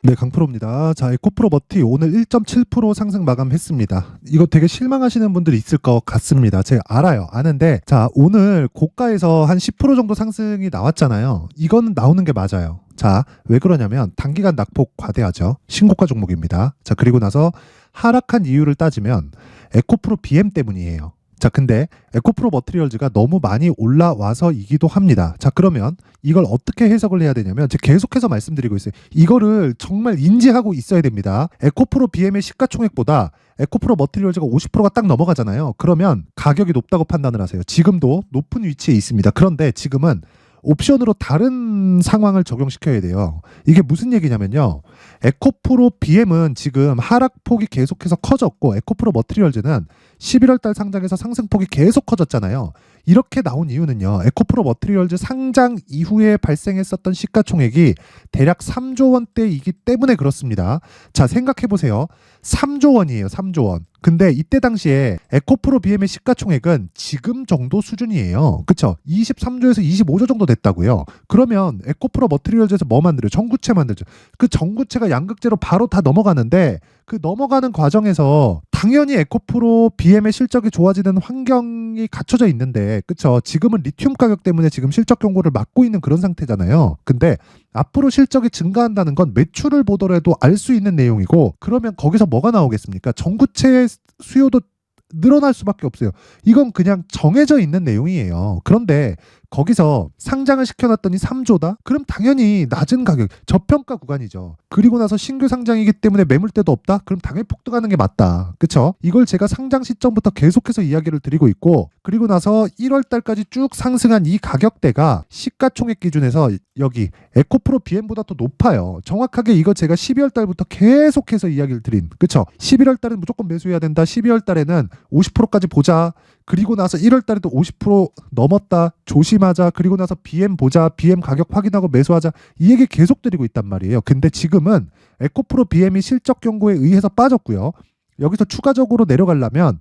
네, 강프로입니다. 자, 에코프로 머티 오늘 1.7% 상승 마감했습니다. 이거 되게 실망하시는 분들이 있을 것 같습니다. 제가 알아요. 아는데, 자, 오늘 고가에서 한 10% 정도 상승이 나왔잖아요. 이건 나오는 게 맞아요. 자, 왜 그러냐면 단기간 낙폭 과대하죠. 신고가 종목입니다. 자, 그리고 나서 하락한 이유를 따지면 에코프로 BM 때문이에요. 자, 근데 에코프로 머티리얼즈가 너무 많이 올라와서이기도 합니다. 자, 그러면 이걸 어떻게 해석을 해야 되냐면 제가 계속해서 말씀드리고 있어요. 이거를 정말 인지하고 있어야 됩니다. 에코프로 BM의 시가총액보다 에코프로 머티리얼즈가 50%가 딱 넘어가잖아요. 그러면 가격이 높다고 판단을 하세요. 지금도 높은 위치에 있습니다. 그런데 지금은 옵션으로 다른 상황을 적용시켜야 돼요. 이게 무슨 얘기냐면요. 에코프로 BM은 지금 하락폭이 계속해서 커졌고 에코프로 머티리얼즈는 11월 달 상장에서 상승폭이 계속 커졌잖아요. 이렇게 나온 이유는요. 에코프로 머티리얼즈 상장 이후에 발생했었던 시가총액이 대략 3조 원대이기 때문에 그렇습니다. 자, 생각해 보세요. 3조 원이에요. 3조 원. 근데 이때 당시에 에코프로 BM의 시가총액은 지금 정도 수준이에요. 그쵸? 23조에서 25조 정도 됐다고요. 그러면 에코프로 머티리얼즈에서 뭐 만들어요? 전구체 만들죠. 그 전구체가 양극재로 바로 다 넘어가는데 그 넘어가는 과정에서 당연히 에코프로 BM의 실적이 좋아지는 환경이 갖춰져 있는데, 그쵸? 지금은 리튬 가격 때문에 지금 실적 경고를 막고 있는 그런 상태잖아요. 근데 앞으로 실적이 증가한다는 건 매출을 보더라도 알 수 있는 내용이고, 그러면 거기서 뭐가 나오겠습니까? 전구체의 수요도 늘어날 수밖에 없어요. 이건 그냥 정해져 있는 내용이에요. 그런데 거기서 상장을 시켜놨더니 3조다? 그럼 당연히 낮은 가격, 저평가 구간이죠. 그리고 나서 신규 상장이기 때문에 매물대도 없다? 그럼 당연히 폭등하는 게 맞다. 그쵸? 이걸 제가 상장 시점부터 계속해서 이야기를 드리고 있고, 그리고 나서 1월 달까지 쭉 상승한 이 가격대가 시가총액 기준에서 여기 에코프로 BM보다 더 높아요. 정확하게 이거 제가 12월 달부터 계속해서 이야기를 드린, 그쵸? 11월 달은 무조건 매수해야 된다. 12월 달에는 50%까지 보자. 그리고 나서 1월 달에도 50% 넘었다. 조심하자. 그리고 나서 BM 보자. BM 가격 확인하고 매수하자. 이 얘기 계속 드리고 있단 말이에요. 근데 지금은 에코프로 BM이 실적 경고에 의해서 빠졌고요. 여기서 추가적으로 내려가려면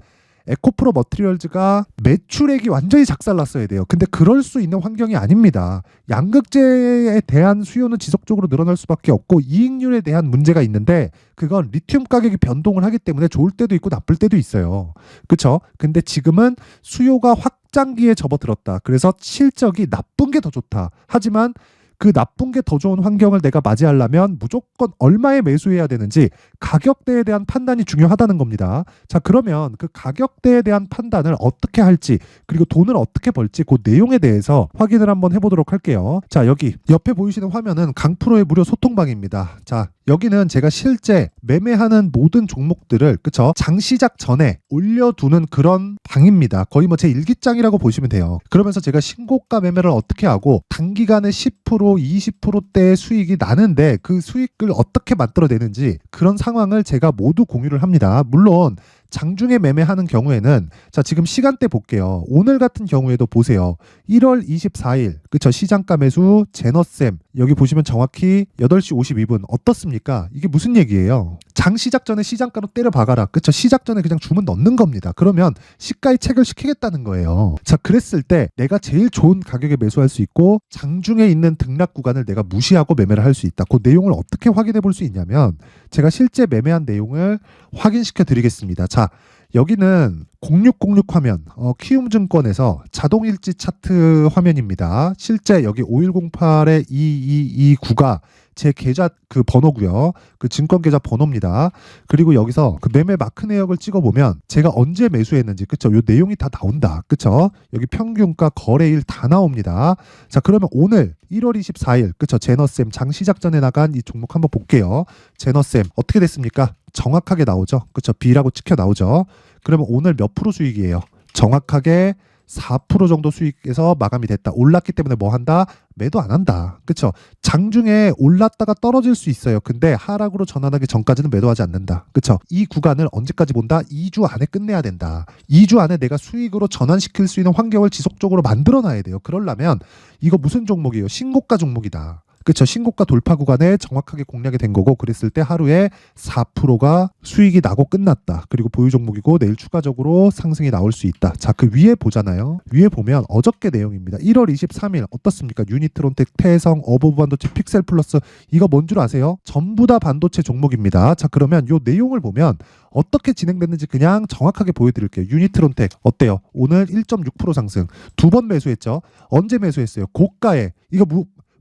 에코프로 머티리얼즈가 매출액이 완전히 작살났어야 돼요. 근데 그럴 수 있는 환경이 아닙니다. 양극재에 대한 수요는 지속적으로 늘어날 수밖에 없고 이익률에 대한 문제가 있는데 그건 리튬 가격이 변동을 하기 때문에 좋을 때도 있고 나쁠 때도 있어요. 그쵸? 근데 지금은 수요가 확장기에 접어들었다. 그래서 실적이 나쁜 게 더 좋다. 하지만 그 나쁜 게 더 좋은 환경을 내가 맞이하려면 무조건 얼마에 매수해야 되는지 가격대에 대한 판단이 중요하다는 겁니다. 자, 그러면 그 가격대에 대한 판단을 어떻게 할지 그리고 돈을 어떻게 벌지 그 내용에 대해서 확인을 한번 해보도록 할게요. 자, 여기 옆에 보이시는 화면은 강프로의 무료 소통방입니다. 자, 여기는 제가 실제 매매하는 모든 종목들을 그쵸? 장 시작 전에 올려두는 그런 방입니다. 거의 뭐 제 일기장이라고 보시면 돼요. 그러면서 제가 신고가 매매를 어떻게 하고 단기간에 10% 20%대의 수익이 나는데 그 수익을 어떻게 만들어내는지 그런 상황을 제가 모두 공유를 합니다. 물론 장중에 매매하는 경우에는 자, 지금 시간대 볼게요. 오늘 같은 경우에도 보세요. 1월 24일 그쵸? 시장가 매수 제너쌤 여기 보시면 정확히 8시 52분 어떻습니까? 이게 무슨 얘기예요? 장 시작 전에 시장가로 때려 박아라. 그쵸? 시작 전에 그냥 주문 넣는 겁니다. 그러면 시가에 체결시키겠다는 거예요. 자, 그랬을 때 내가 제일 좋은 가격에 매수할 수 있고 장중에 있는 등락 구간을 내가 무시하고 매매를 할 수 있다. 그 내용을 어떻게 확인해 볼 수 있냐면 제가 실제 매매한 내용을 확인시켜 드리겠습니다. 자, 여기는 0606 화면, 키움증권에서 자동일지 차트 화면입니다. 실제 여기 5108의 2229가 제 계좌 그 번호고요. 그 증권 계좌 번호입니다. 그리고 여기서 그 매매 마크 내역을 찍어보면 제가 언제 매수했는지 그쵸? 요 내용이 다 나온다. 그쵸? 여기 평균가 거래일 다 나옵니다. 자, 그러면 오늘 1월 24일 그쵸? 제너쌤 장 시작 전에 나간 이 종목 한번 볼게요. 제너쌤 어떻게 됐습니까? 정확하게 나오죠. 그쵸? B라고 찍혀 나오죠. 그러면 오늘 몇 프로 수익이에요? 정확하게 4% 정도 수익에서 마감이 됐다. 올랐기 때문에 뭐 한다? 매도 안 한다. 그쵸? 장중에 올랐다가 떨어질 수 있어요. 근데 하락으로 전환하기 전까지는 매도하지 않는다. 그쵸? 이 구간을 언제까지 본다? 2주 안에 끝내야 된다. 2주 안에 내가 수익으로 전환시킬 수 있는 환경을 지속적으로 만들어 놔야 돼요. 그러려면 이거 무슨 종목이에요? 신고가 종목이다. 그쵸? 신고가 돌파 구간에 정확하게 공략이 된 거고, 그랬을 때 하루에 4%가 수익이 나고 끝났다. 그리고 보유 종목이고 내일 추가적으로 상승이 나올 수 있다. 자, 그 위에 보잖아요. 위에 보면 어저께 내용입니다. 1월 23일 어떻습니까? 유니트론텍, 태성, 어버브 반도체, 픽셀 플러스, 이거 뭔 줄 아세요? 전부 다 반도체 종목입니다. 자, 그러면 요 내용을 보면 어떻게 진행됐는지 그냥 정확하게 보여드릴게요. 유니트론텍 어때요? 오늘 1.6% 상승. 두 번 매수했죠. 언제 매수했어요? 고가에. 이거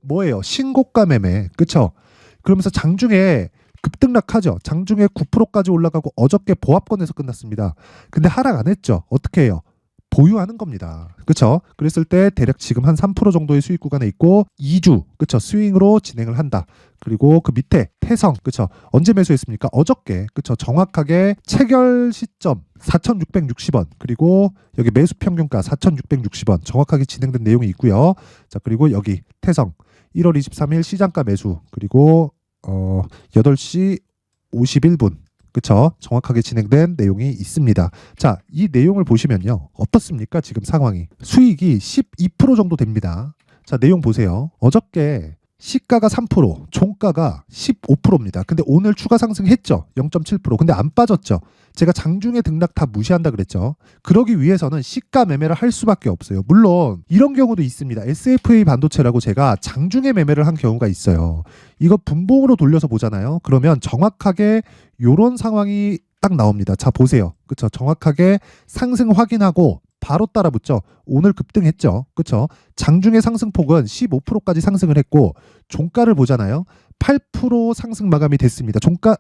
뭐예요? 신고가 매매. 그쵸? 그러면서 장중에 급등락하죠. 장중에 9%까지 올라가고 어저께 보합권에서 끝났습니다. 근데 하락 안 했죠. 어떻게 해요? 보유하는 겁니다. 그쵸? 그랬을 때 대략 지금 한 3% 정도의 수익 구간에 있고 2주, 그쵸? 스윙으로 진행을 한다. 그리고 그 밑에 태성, 그쵸? 언제 매수했습니까? 어저께, 그쵸? 정확하게 체결 시점 4,660원, 그리고 여기 매수 평균가 4,660원 정확하게 진행된 내용이 있고요. 자, 그리고 여기 태성 1월 23일 시장가 매수, 그리고 8시 51분, 그쵸? 정확하게 진행된 내용이 있습니다. 자, 이 내용을 보시면요. 어떻습니까? 지금 상황이. 수익이 12% 정도 됩니다. 자, 내용 보세요. 어저께 시가가 3%, 종가가 15%입니다. 근데 오늘 추가 상승했죠. 0.7%. 근데 안 빠졌죠. 제가 장중에 등락 다 무시한다 그랬죠. 그러기 위해서는 시가 매매를 할 수밖에 없어요. 물론 이런 경우도 있습니다. SFA 반도체라고 제가 장중에 매매를 한 경우가 있어요. 이거 분봉으로 돌려서 보잖아요. 그러면 정확하게 이런 상황이 딱 나옵니다. 자, 보세요. 그쵸? 정확하게 상승 확인하고 바로 따라붙죠. 오늘 급등했죠. 그쵸? 장중의 상승폭은 15%까지 상승을 했고, 종가를 보잖아요. 8% 상승 마감이 됐습니다. 종가,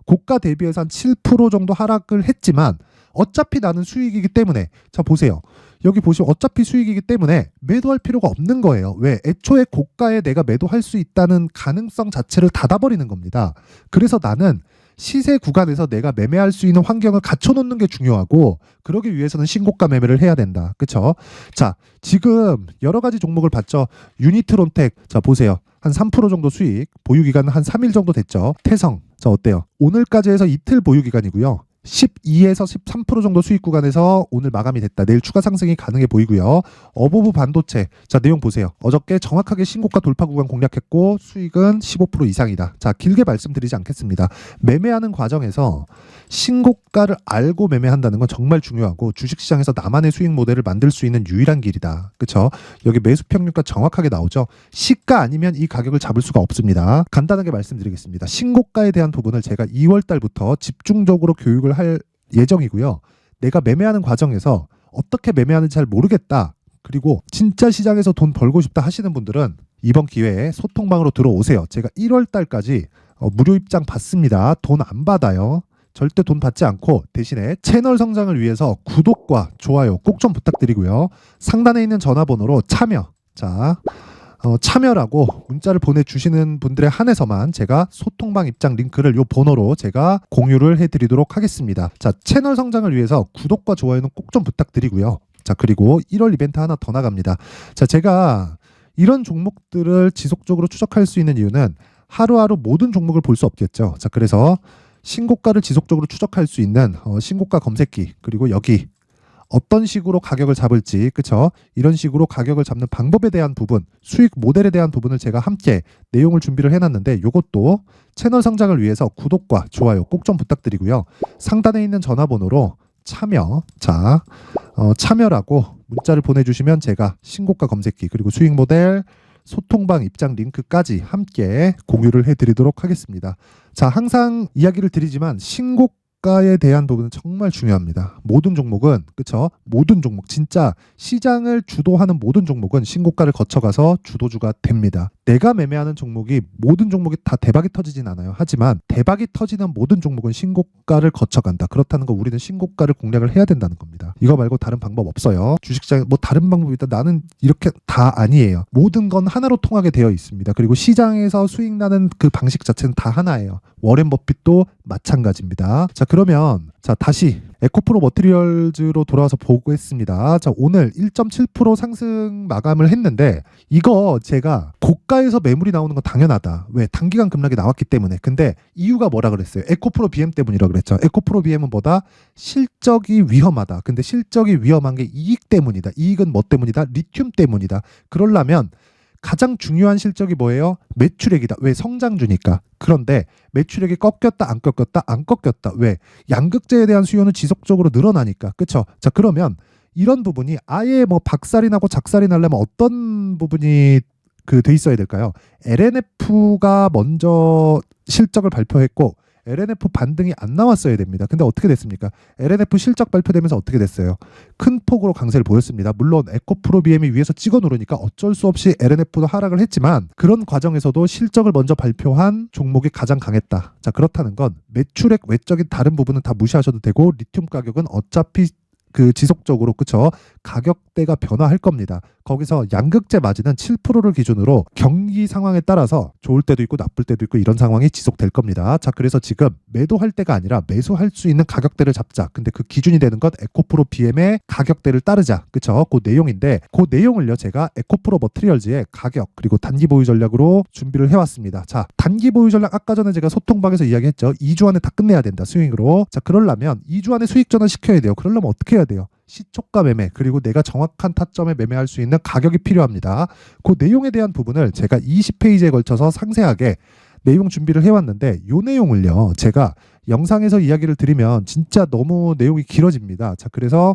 고가 대비해서 한 7% 정도 하락을 했지만, 어차피 나는 수익이기 때문에, 자, 보세요. 여기 보시면 어차피 수익이기 때문에 매도할 필요가 없는 거예요. 왜? 애초에 고가에 내가 매도할 수 있다는 가능성 자체를 닫아버리는 겁니다. 그래서 나는 시세 구간에서 내가 매매할 수 있는 환경을 갖춰놓는 게 중요하고, 그러기 위해서는 신고가 매매를 해야 된다. 그쵸? 자, 지금 여러 가지 종목을 봤죠. 유니트론텍, 자, 보세요. 한 3% 정도 수익, 보유기간은 한 3일 정도 됐죠. 태성, 자, 어때요? 오늘까지 해서 이틀 보유기간이고요. 12에서 13% 정도 수익 구간에서 오늘 마감이 됐다. 내일 추가 상승이 가능해 보이고요. 어버브 반도체, 자, 내용 보세요. 어저께 정확하게 신고가 돌파 구간 공략했고 수익은 15% 이상이다. 자, 길게 말씀드리지 않겠습니다. 매매하는 과정에서 신고가를 알고 매매한다는 건 정말 중요하고, 주식시장에서 나만의 수익 모델을 만들 수 있는 유일한 길이다. 그쵸? 여기 매수 평균가 정확하게 나오죠. 시가 아니면 이 가격을 잡을 수가 없습니다. 간단하게 말씀드리겠습니다. 신고가에 대한 부분을 제가 2월 달부터 집중적으로 교육을 할 예정이고요. 내가 매매하는 과정에서 어떻게 매매하는지 잘 모르겠다, 그리고 진짜 시장에서 돈 벌고 싶다 하시는 분들은 이번 기회에 소통방으로 들어오세요. 제가 1월 달까지 무료 입장 받습니다. 돈 안 받아요. 절대 돈 받지 않고, 대신에 채널 성장을 위해서 구독과 좋아요 꼭 좀 부탁드리고요. 상단에 있는 전화번호로 참여, 자, 참여라고 문자를 보내주시는 분들에 한해서만 제가 소통방 입장 링크를 요 번호로 제가 공유를 해드리도록 하겠습니다. 자, 채널 성장을 위해서 구독과 좋아요는 꼭 좀 부탁드리고요. 자, 그리고 1월 이벤트 하나 더 나갑니다. 자, 제가 이런 종목들을 지속적으로 추적할 수 있는 이유는 하루하루 모든 종목을 볼 수 없겠죠. 자, 그래서 신고가를 지속적으로 추적할 수 있는 신고가 검색기, 그리고 여기 어떤 식으로 가격을 잡을지, 그쵸? 이런 식으로 가격을 잡는 방법에 대한 부분, 수익 모델에 대한 부분을 제가 함께 내용을 준비를 해놨는데, 이것도 채널 성장을 위해서 구독과 좋아요 꼭 좀 부탁드리고요. 상단에 있는 전화번호로 참여, 자, 참여라고 문자를 보내주시면 제가 신고가 검색기, 그리고 수익 모델, 소통방 입장 링크까지 함께 공유를 해드리도록 하겠습니다. 자, 항상 이야기를 드리지만 신고가에 대한 부분은 정말 중요합니다. 모든 종목은, 그쵸? 모든 종목, 진짜 시장을 주도하는 모든 종목은 신고가를 거쳐가서 주도주가 됩니다. 내가 매매하는 종목이, 모든 종목이 다 대박이 터지진 않아요. 하지만 대박이 터지는 모든 종목은 신고가를 거쳐간다. 그렇다는 거, 우리는 신고가를 공략을 해야 된다는 겁니다. 이거 말고 다른 방법 없어요. 주식시장에 뭐 다른 방법이 있다, 나는 이렇게 다 아니에요. 모든 건 하나로 통하게 되어 있습니다. 그리고 시장에서 수익 나는 그 방식 자체는 다 하나예요. 워렌 버핏도 마찬가지입니다. 자, 그러면 자, 다시 에코프로 머티리얼즈로 돌아와서 보겠습니다. 자, 오늘 1.7% 상승 마감을 했는데, 이거 제가 고가에서 매물이 나오는 건 당연하다. 왜? 단기간 급락이 나왔기 때문에. 근데 이유가 뭐라 그랬어요? 에코프로 BM 때문이라 그랬죠. 에코프로 BM은 뭐다? 실적이 위험하다. 근데 실적이 위험한 게 이익 때문이다. 이익은 뭐 때문이다? 리튬 때문이다. 그러려면 가장 중요한 실적이 뭐예요? 매출액이다. 왜? 성장주니까. 그런데 매출액이 꺾였다, 안 꺾였다, 안 꺾였다. 왜? 양극재에 대한 수요는 지속적으로 늘어나니까. 그쵸? 자, 그러면 이런 부분이 아예 뭐 박살이 나고 작살이 나려면 어떤 부분이 돼 있어야 될까요? LNF가 먼저 실적을 발표했고 LNF 반등이 안 나왔어야 됩니다. 근데 어떻게 됐습니까? LNF 실적 발표되면서 어떻게 됐어요? 큰 폭으로 강세를 보였습니다. 물론 에코프로 BM이 위에서 찍어 누르니까 어쩔 수 없이 LNF도 하락을 했지만 그런 과정에서도 실적을 먼저 발표한 종목이 가장 강했다. 자, 그렇다는 건 매출액 외적인 다른 부분은 다 무시하셔도 되고 리튬 가격은 어차피 지속적으로 그쵸 가격대가 변화할 겁니다. 거기서 양극재 마진은 7%를 기준으로 경기 상황에 따라서 좋을 때도 있고 나쁠 때도 있고 이런 상황이 지속될 겁니다. 자, 그래서 지금 매도할 때가 아니라 매수할 수 있는 가격대를 잡자. 근데 그 기준이 되는 것 에코프로 BM의 가격대를 따르자. 그쵸? 그 내용인데 그 내용을요 제가 에코프로 머티리얼즈의 가격 그리고 단기 보유 전략으로 준비를 해왔습니다. 자, 단기 보유 전략 아까 전에 제가 소통방에서 이야기했죠. 2주 안에 다 끝내야 된다. 스윙으로. 자, 그러려면 2주 안에 수익 전환 시켜야 돼요. 그러려면 어떻게 해야 돼요? 시초가 매매 그리고 내가 정확한 타점에 매매할 수 있는 가격이 필요합니다. 그 내용에 대한 부분을 제가 20페이지에 걸쳐서 상세하게 내용 준비를 해왔는데 이 내용을요 제가 영상에서 이야기를 드리면 진짜 너무 내용이 길어집니다. 자, 그래서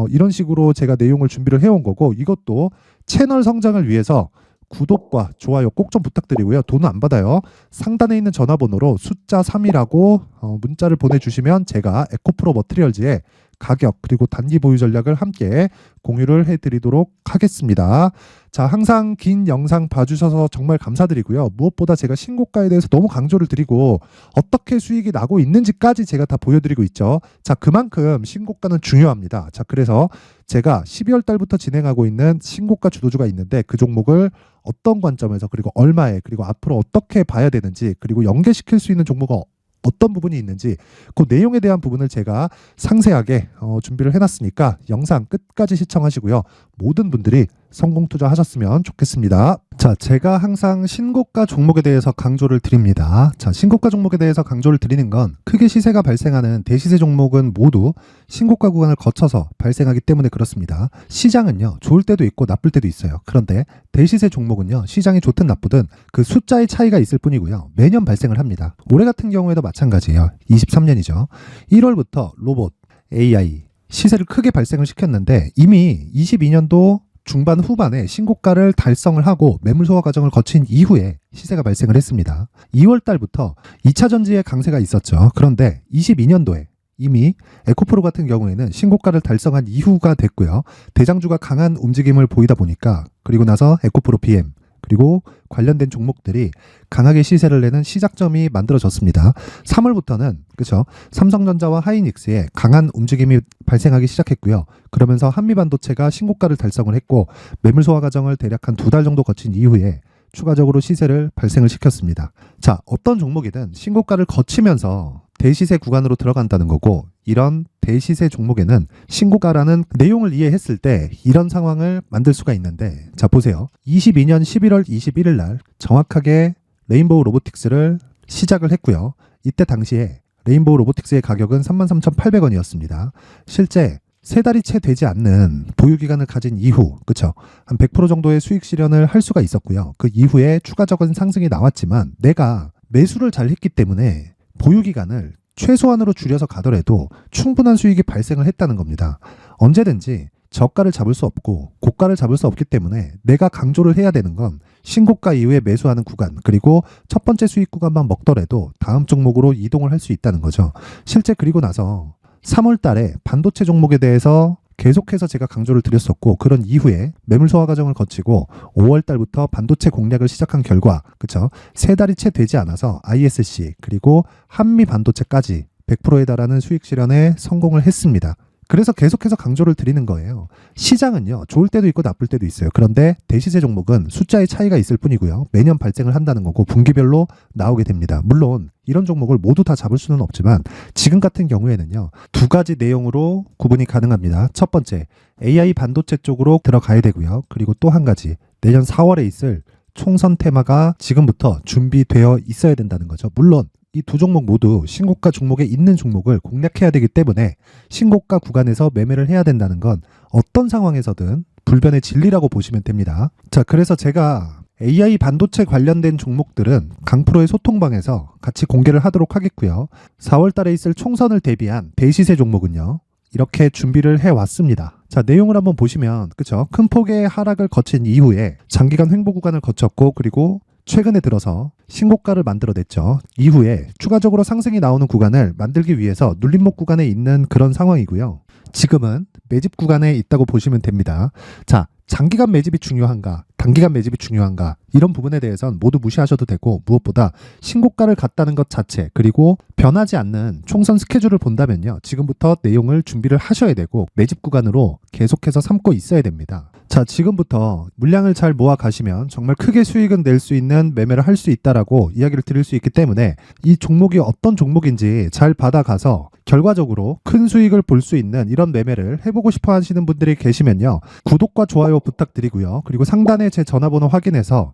이런 식으로 제가 내용을 준비를 해온 거고 이것도 채널 성장을 위해서 구독과 좋아요 꼭 좀 부탁드리고요. 돈은 안 받아요. 상단에 있는 전화번호로 숫자 3이라고 문자를 보내주시면 제가 에코프로 머티리얼즈의 가격 그리고 단기 보유 전략을 함께 공유를 해드리도록 하겠습니다. 자, 항상 긴 영상 봐주셔서 정말 감사드리고요. 무엇보다 제가 신고가에 대해서 너무 강조를 드리고 어떻게 수익이 나고 있는지까지 제가 다 보여드리고 있죠. 자, 그만큼 신고가는 중요합니다. 자, 그래서 제가 12월 달부터 진행하고 있는 신고가 주도주가 있는데 그 종목을 어떤 관점에서 그리고 얼마에 그리고 앞으로 어떻게 봐야 되는지 그리고 연계시킬 수 있는 종목은 어떤 부분이 있는지 그 내용에 대한 부분을 제가 상세하게 준비를 해놨으니까 영상 끝까지 시청하시고요. 모든 분들이 성공 투자하셨으면 좋겠습니다. 자, 제가 항상 신고가 종목에 대해서 강조를 드립니다. 자, 신고가 종목에 대해서 강조를 드리는 건 크게 시세가 발생하는 대시세 종목은 모두 신고가 구간을 거쳐서 발생하기 때문에 그렇습니다. 시장은요, 좋을 때도 있고 나쁠 때도 있어요. 그런데 대시세 종목은요, 시장이 좋든 나쁘든 그 숫자의 차이가 있을 뿐이고요. 매년 발생을 합니다. 올해 같은 경우에도 마찬가지예요. 23년이죠. 1월부터 로봇, AI, 시세를 크게 발생을 시켰는데 이미 22년도 중반 후반에 신고가를 달성을 하고 매물 소화 과정을 거친 이후에 시세가 발생을 했습니다. 2월 달부터 2차 전지의 강세가 있었죠. 그런데 22년도에 이미 에코프로 같은 경우에는 신고가를 달성한 이후가 됐고요. 대장주가 강한 움직임을 보이다 보니까 그리고 나서 에코프로 BM 그리고 관련된 종목들이 강하게 시세를 내는 시작점이 만들어졌습니다. 3월부터는 그렇죠. 삼성전자와 하이닉스의 강한 움직임이 발생하기 시작했고요. 그러면서 한미반도체가 신고가를 달성을 했고 매물 소화 과정을 대략 한 2달 정도 거친 이후에 추가적으로 시세를 발생을 시켰습니다. 자, 어떤 종목이든 신고가를 거치면서 대시세 구간으로 들어간다는 거고 이런 대시세 종목에는 신고가라는 내용을 이해했을 때 이런 상황을 만들 수가 있는데 자, 보세요. 22년 11월 21일 날 정확하게 레인보우 로보틱스를 시작을 했고요. 이때 당시에 레인보우 로보틱스의 가격은 33,800원이었습니다. 실제 세 달이 채 되지 않는 보유기간을 가진 이후, 그쵸? 한 100% 정도의 수익 실현을 할 수가 있었고요. 그 이후에 추가적인 상승이 나왔지만 내가 매수를 잘 했기 때문에 보유기간을 최소한으로 줄여서 가더라도 충분한 수익이 발생을 했다는 겁니다. 언제든지 저가를 잡을 수 없고 고가를 잡을 수 없기 때문에 내가 강조를 해야 되는 건 신고가 이후에 매수하는 구간 그리고 첫 번째 수익 구간만 먹더라도 다음 종목으로 이동을 할 수 있다는 거죠. 실제 그리고 나서 3월 달에 반도체 종목에 대해서 계속해서 제가 강조를 드렸었고 그런 이후에 매물 소화 과정을 거치고 5월 달부터 반도체 공략을 시작한 결과 그쵸? 세 달이 채 되지 않아서 ISC 그리고 한미 반도체까지 100%에 달하는 수익 실현에 성공을 했습니다. 그래서 계속해서 강조를 드리는 거예요. 시장은요, 좋을 때도 있고 나쁠 때도 있어요. 그런데 대시세 종목은 숫자의 차이가 있을 뿐이고요. 매년 발생을 한다는 거고 분기별로 나오게 됩니다. 물론 이런 종목을 모두 다 잡을 수는 없지만 지금 같은 경우에는요, 두 가지 내용으로 구분이 가능합니다. 첫 번째, AI 반도체 쪽으로 들어가야 되고요. 그리고 또 한 가지, 내년 4월에 있을 총선 테마가 지금부터 준비되어 있어야 된다는 거죠. 물론 이 두 종목 모두 신고가 종목에 있는 종목을 공략해야 되기 때문에 신고가 구간에서 매매를 해야 된다는 건 어떤 상황에서든 불변의 진리라고 보시면 됩니다. 자, 그래서 제가 AI 반도체 관련된 종목들은 강프로의 소통방에서 같이 공개를 하도록 하겠고요. 4월 달에 있을 총선을 대비한 대시세 종목은요. 이렇게 준비를 해왔습니다. 자, 내용을 한번 보시면 그쵸? 큰 폭의 하락을 거친 이후에 장기간 횡보 구간을 거쳤고 그리고 최근에 들어서 신고가를 만들어냈죠. 이후에 추가적으로 상승이 나오는 구간을 만들기 위해서 눌림목 구간에 있는 그런 상황이고요. 지금은 매집 구간에 있다고 보시면 됩니다. 자, 장기간 매집이 중요한가, 단기간 매집이 중요한가 이런 부분에 대해서는 모두 무시하셔도 되고 무엇보다 신고가를 갔다는 것 자체 그리고 변하지 않는 총선 스케줄을 본다면요. 지금부터 내용을 준비를 하셔야 되고 매집 구간으로 계속해서 삼고 있어야 됩니다. 자, 지금부터 물량을 잘 모아 가시면 정말 크게 수익은 낼 수 있는 매매를 할 수 있다라고 이야기를 드릴 수 있기 때문에 이 종목이 어떤 종목인지 잘 받아가서 결과적으로 큰 수익을 볼 수 있는 이런 매매를 해보고 싶어 하시는 분들이 계시면요. 구독과 좋아요 부탁드리고요. 그리고 상단에 제 전화번호 확인해서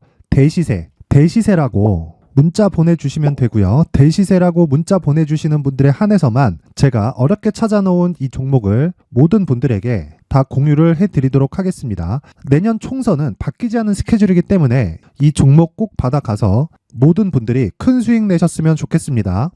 대시세라고 문자 보내주시면 되고요. 대시세라고 문자 보내주시는 분들에 한해서만 제가 어렵게 찾아놓은 이 종목을 모든 분들에게 다 공유를 해드리도록 하겠습니다. 내년 총선은 바뀌지 않은 스케줄이기 때문에 이 종목 꼭 받아가서 모든 분들이 큰 수익 내셨으면 좋겠습니다.